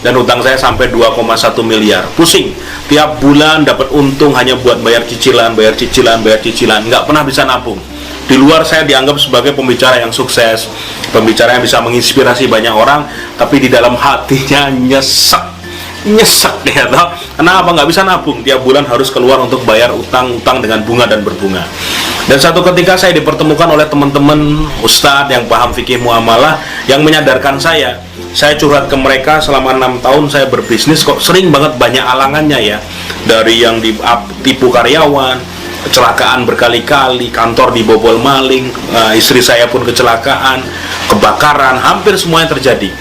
dan utang saya sampai 2,1 miliar. Pusing, tiap bulan dapat untung hanya buat bayar cicilan, nggak pernah bisa nabung. Di luar saya dianggap sebagai pembicara yang sukses, pembicara yang bisa menginspirasi banyak orang, tapi di dalam hatinya nyesek ya toh. Kenapa nggak bisa nabung? Tiap bulan harus keluar untuk bayar utang-utang dengan bunga dan berbunga. Dan satu ketika saya dipertemukan oleh teman-teman ustadz yang paham fikih muamalah, yang menyadarkan saya curhat ke mereka selama 6 tahun saya berbisnis, kok sering banget banyak alangannya ya. Dari yang ditipu karyawan, kecelakaan berkali-kali, kantor dibobol maling, istri saya pun kecelakaan, kebakaran, hampir semuanya terjadi.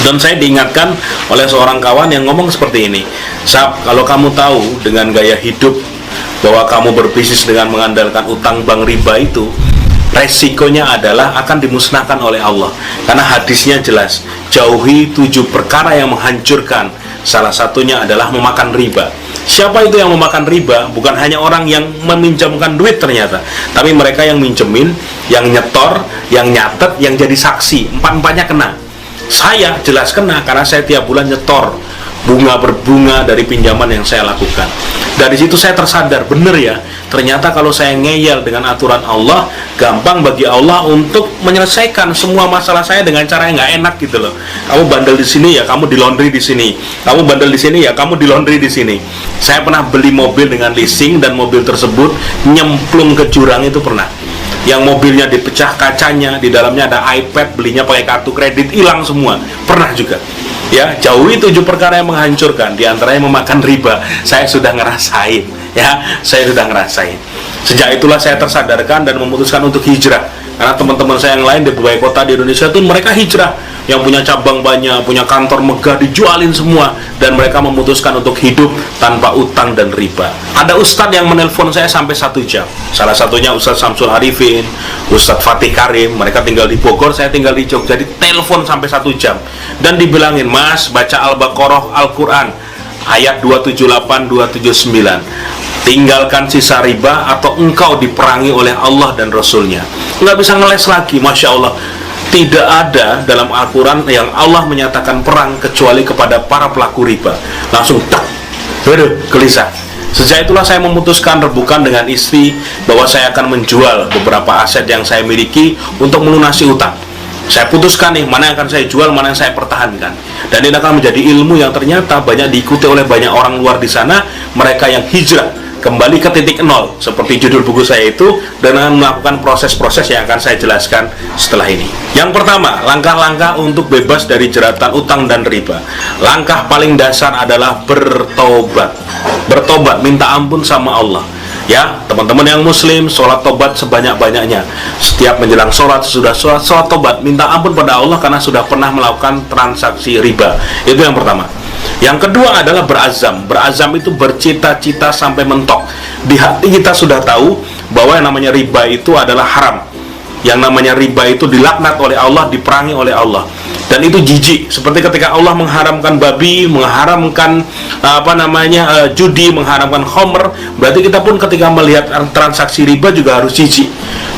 Dan saya diingatkan oleh seorang kawan yang ngomong seperti ini, Sab, kalau kamu tahu dengan gaya hidup bahwa kamu berbisnis dengan mengandalkan utang bank riba itu, resikonya adalah akan dimusnahkan oleh Allah. Karena hadisnya jelas, jauhi 7 perkara yang menghancurkan. Salah satunya adalah memakan riba. Siapa itu yang memakan riba? Bukan hanya orang yang meminjamkan duit ternyata, tapi mereka yang minjemin, yang nyetor, yang nyatet, yang jadi saksi. Empat-empatnya kena. Saya jelas kena karena saya tiap bulan nyetor bunga berbunga dari pinjaman yang saya lakukan. Dari situ saya tersadar, bener ya, ternyata kalau saya ngeyel dengan aturan Allah, gampang bagi Allah untuk menyelesaikan semua masalah saya dengan cara yang nggak enak gitu loh. Kamu bandel di sini ya, kamu di laundry di sini. Kamu bandel di sini ya, kamu di laundry di sini. Saya pernah beli mobil dengan leasing dan mobil tersebut nyemplung ke jurang itu pernah. Yang mobilnya dipecah kacanya, di dalamnya ada iPad, belinya pakai kartu kredit, hilang semua. Pernah juga. Ya, jauhi 7 perkara yang menghancurkan, di antaranya memakan riba. Saya sudah ngerasain, ya, saya sudah ngerasain. Sejak itulah saya tersadarkan dan memutuskan untuk hijrah. Karena teman-teman saya yang lain di berbagai kota di Indonesia itu mereka hijrah, yang punya cabang banyak, punya kantor megah, dijualin semua, dan mereka memutuskan untuk hidup tanpa utang dan riba. Ada ustadz yang menelpon saya sampai 1 jam. Salah satunya Ustadz Samsul Arifin, Ustadz Fatih Karim, mereka tinggal di Bogor, saya tinggal di Jogja. Jadi telepon sampai 1 jam dan dibilangin, Mas, baca Al-Baqarah Al-Quran ayat 278 279, tinggalkan sisa riba atau engkau diperangi oleh Allah dan Rasulnya. Nggak bisa ngeles lagi. Masya Allah, tidak ada dalam Al-Quran yang Allah menyatakan perang kecuali kepada para pelaku riba. Langsung tak, gelisah. Sejak itulah saya memutuskan rebukan dengan istri bahwa saya akan menjual beberapa aset yang saya miliki untuk melunasi utang. Saya putuskan nih, mana yang akan saya jual, mana yang saya pertahankan. Dan ini akan menjadi ilmu yang ternyata banyak diikuti oleh banyak orang luar di sana, mereka yang hijrah kembali ke titik nol, seperti judul buku saya itu, dengan melakukan proses-proses yang akan saya jelaskan setelah ini. Yang pertama, langkah-langkah untuk bebas dari jeratan utang dan riba. Langkah paling dasar adalah bertobat. Bertobat, minta ampun sama Allah. Ya, teman-teman yang muslim, sholat tobat sebanyak-banyaknya. Setiap menjelang sholat, sesudah sholat, sholat tobat, minta ampun pada Allah karena sudah pernah melakukan transaksi riba. Itu yang pertama. Yang kedua adalah berazam. Berazam itu bercita-cita sampai mentok. Di hati kita sudah tahu bahwa yang namanya riba itu adalah haram. Yang namanya riba itu dilaknat oleh Allah, diperangi oleh Allah. Dan itu jijik. Seperti ketika Allah mengharamkan babi, mengharamkan judi, mengharamkan khamr, berarti kita pun ketika melihat transaksi riba juga harus jijik.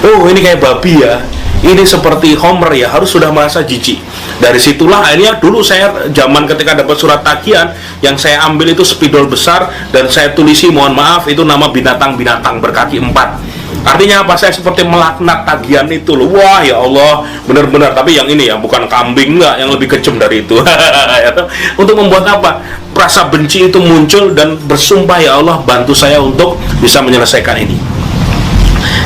Oh, ini kayak babi ya, ini seperti khamr ya, harus sudah merasa jijik. Dari situlah akhirnya dulu saya zaman ketika dapat surat tagihan, yang saya ambil itu spidol besar dan saya tulisi, mohon maaf, itu nama binatang-binatang berkaki 4. Artinya apa? Saya seperti melaknat tagihan itu loh. Wah ya Allah, benar-benar. Tapi yang ini ya, bukan kambing, enggak, yang lebih kejam dari itu. Untuk membuat apa? Rasa benci itu muncul dan bersumpah, ya Allah, bantu saya untuk bisa menyelesaikan ini.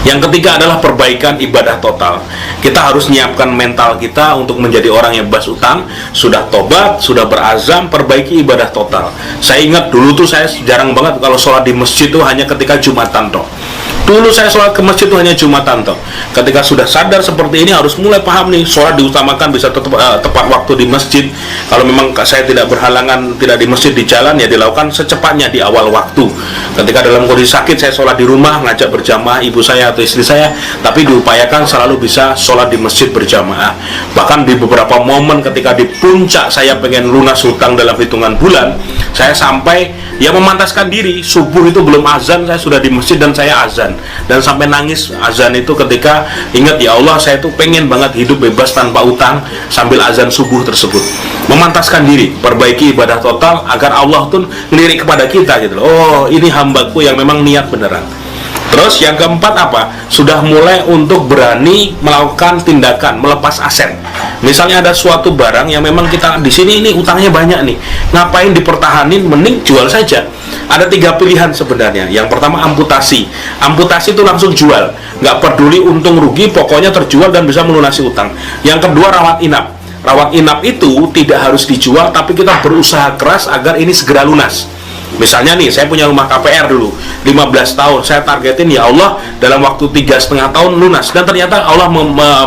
Yang ketiga adalah perbaikan ibadah total. Kita harus menyiapkan mental kita untuk menjadi orang yang bebas utang. Sudah tobat, sudah berazam, perbaiki ibadah total. Saya ingat dulu tuh saya jarang banget kalau sholat di masjid itu hanya ketika Jumatan toh. Dulu saya sholat ke masjid itu hanya Jumatan toh. Ketika sudah sadar seperti ini, harus mulai paham nih, sholat diutamakan, bisa tepat waktu di masjid. Kalau memang saya tidak berhalangan, tidak di masjid, di jalan, ya dilakukan secepatnya di awal waktu. Ketika dalam kondisi sakit, saya sholat di rumah, ngajak berjamaah ibu saya atau istri saya, tapi diupayakan selalu bisa sholat di masjid berjamaah. Bahkan di beberapa momen ketika di puncak saya pengen lunas hutang dalam hitungan bulan, Saya sampai ya memantaskan diri, subuh itu belum azan, saya sudah di masjid dan saya azan. Dan sampai nangis azan itu ketika ingat, ya Allah, saya tuh pengen banget hidup bebas tanpa utang sambil azan subuh tersebut. Memantaskan diri, perbaiki ibadah total agar Allah tuh ngelirik kepada kita gitu loh. Oh, ini hambaku yang memang niat beneran. Terus yang keempat apa? Sudah mulai untuk berani melakukan tindakan melepas aset. Misalnya ada suatu barang yang memang kita di sini ini utangnya banyak nih, ngapain dipertahanin, mending jual saja. Ada 3 pilihan sebenarnya. Yang pertama amputasi. Amputasi itu langsung jual, nggak peduli untung rugi, pokoknya terjual dan bisa melunasi utang. Yang kedua rawat inap. Rawat inap itu tidak harus dijual, tapi kita berusaha keras agar ini segera lunas. Misalnya nih, saya punya rumah KPR dulu 15 tahun, saya targetin ya Allah dalam waktu 3,5 tahun lunas, dan ternyata Allah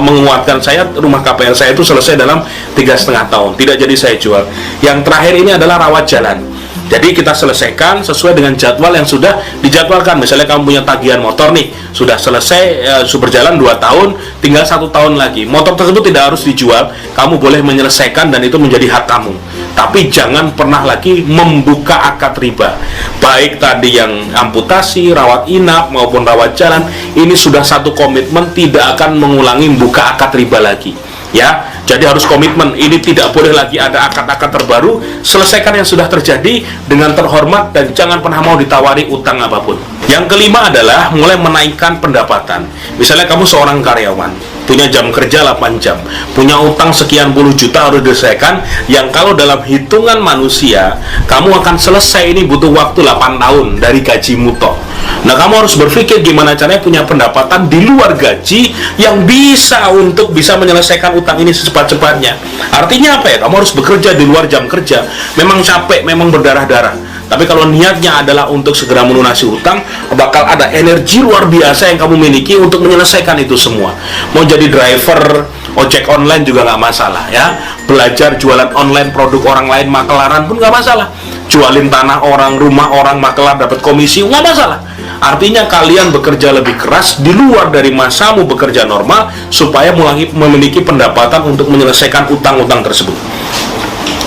menguatkan saya, rumah KPR saya itu selesai dalam 3,5 tahun, tidak jadi saya jual. Yang terakhir ini adalah rawat jalan. Jadi kita selesaikan sesuai dengan jadwal yang sudah dijadwalkan. Misalnya kamu punya tagihan motor nih, sudah selesai, berjalan 2 tahun, tinggal 1 tahun lagi. Motor tersebut tidak harus dijual, kamu boleh menyelesaikan dan itu menjadi hak kamu. Tapi jangan pernah lagi membuka akad riba. Baik tadi yang amputasi, rawat inap maupun rawat jalan, ini sudah satu komitmen tidak akan mengulangi membuka akad riba lagi. Ya, jadi harus komitmen, ini tidak boleh lagi ada akad-akad terbaru. Selesaikan yang sudah terjadi dengan terhormat dan jangan pernah mau ditawari utang apapun. Yang kelima adalah mulai menaikkan pendapatan. Misalnya kamu seorang karyawan, punya jam kerja 8 jam, punya utang sekian puluh juta harus diselesaikan, yang kalau dalam hitungan manusia kamu akan selesai ini butuh waktu 8 tahun dari gajimu toh. Nah, kamu harus berpikir gimana caranya punya pendapatan di luar gaji yang bisa untuk bisa menyelesaikan utang ini secepat-cepatnya. Artinya apa ya? Kamu harus bekerja di luar jam kerja. Memang capek, memang berdarah-darah. Tapi kalau niatnya adalah untuk segera melunasi utang, bakal ada energi luar biasa yang kamu miliki untuk menyelesaikan itu semua. Mau jadi driver ojek online juga nggak masalah ya. Belajar jualan online produk orang lain, makelaran pun nggak masalah. Jualin tanah orang, rumah orang, makelar dapat komisi, nggak masalah. Artinya kalian bekerja lebih keras di luar dari masamu bekerja normal supaya memiliki pendapatan untuk menyelesaikan utang-utang tersebut.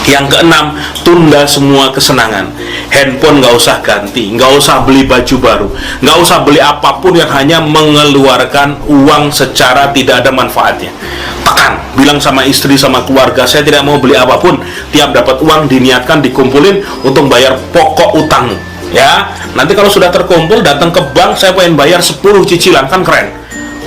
Yang keenam, tunda semua kesenangan. Handphone nggak usah ganti, nggak usah beli baju baru, nggak usah beli apapun yang hanya mengeluarkan uang secara tidak ada manfaatnya. Tekan, bilang sama istri, sama keluarga, saya tidak mau beli apapun. Tiap dapat uang diniatkan dikumpulin untuk bayar pokok utangmu. Ya, nanti kalau sudah terkumpul datang ke bank, saya pengen bayar 10 cicilan, kan keren.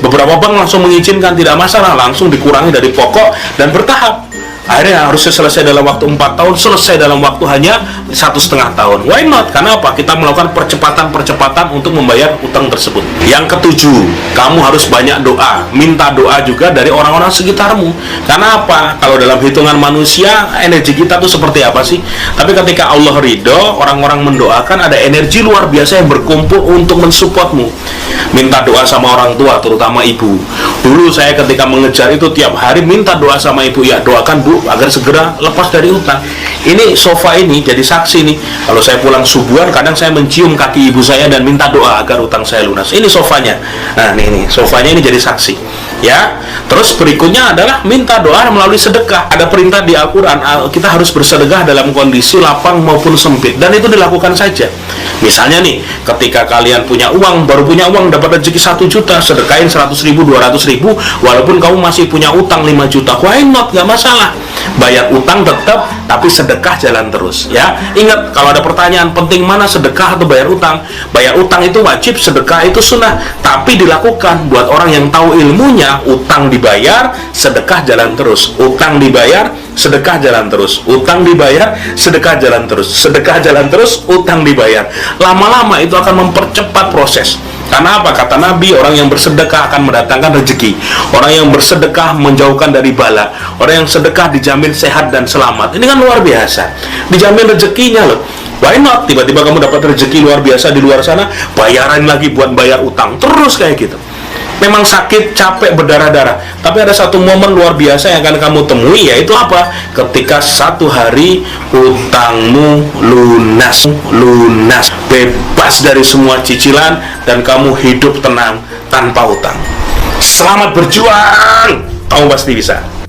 Beberapa bank langsung mengizinkan, tidak masalah, langsung dikurangi dari pokok dan bertahap. Akhirnya harusnya selesai dalam waktu 4 tahun, selesai dalam waktu hanya 1,5 tahun. Why not? Karena apa? Kita melakukan percepatan untuk membayar utang tersebut. Yang ketujuh, kamu harus banyak doa. Minta doa juga dari orang-orang sekitarmu. Karena apa? Kalau dalam hitungan manusia, energi kita tuh seperti apa sih? Tapi ketika Allah ridho, orang-orang mendoakan, ada energi luar biasa yang berkumpul untuk mensupportmu. Minta doa sama orang tua, terutama ibu. Dulu saya ketika mengejar itu tiap hari minta doa sama ibu, ya doakan Bu agar segera lepas dari utang. Ini sofa ini jadi saksi nih. Kalau saya pulang subuhan, kadang saya mencium kaki ibu saya dan minta doa agar utang saya lunas. Ini sofanya. Nah, nih sofanya ini jadi saksi. Ya. Terus berikutnya adalah minta doa melalui sedekah. Ada perintah di Al-Qur'an, kita harus bersedekah dalam kondisi lapang maupun sempit, dan itu dilakukan saja. Misalnya nih, ketika kalian punya uang, baru punya uang dapat rezeki 1 juta, sedekahin 100.000, 200.000, walaupun kamu masih punya utang 5 juta. Why not? Gak masalah. Bayar utang tetap, tapi sedekah jalan terus ya. Ingat, kalau ada pertanyaan penting mana sedekah atau bayar utang, bayar utang itu wajib, sedekah itu sunnah, tapi dilakukan buat orang yang tahu ilmunya. Utang dibayar, sedekah jalan terus. Utang dibayar, sedekah jalan terus. Utang dibayar, sedekah jalan terus. Sedekah jalan terus, utang dibayar. Lama-lama itu akan mempercepat proses. Karena apa? Kata Nabi, orang yang bersedekah akan mendatangkan rezeki. Orang yang bersedekah menjauhkan dari bala. Orang yang sedekah dijamin sehat dan selamat. Ini kan luar biasa. Dijamin rezekinya loh. Why not? Tiba-tiba kamu dapat rezeki luar biasa di luar sana, bayaran lagi buat bayar utang. Terus kayak gitu. Memang sakit, capek, berdarah-darah. Tapi ada satu momen luar biasa yang akan kamu temui, yaitu apa? Ketika satu hari utangmu lunas, bebas dari semua cicilan, dan kamu hidup tenang tanpa utang. Selamat berjuang, kamu pasti bisa.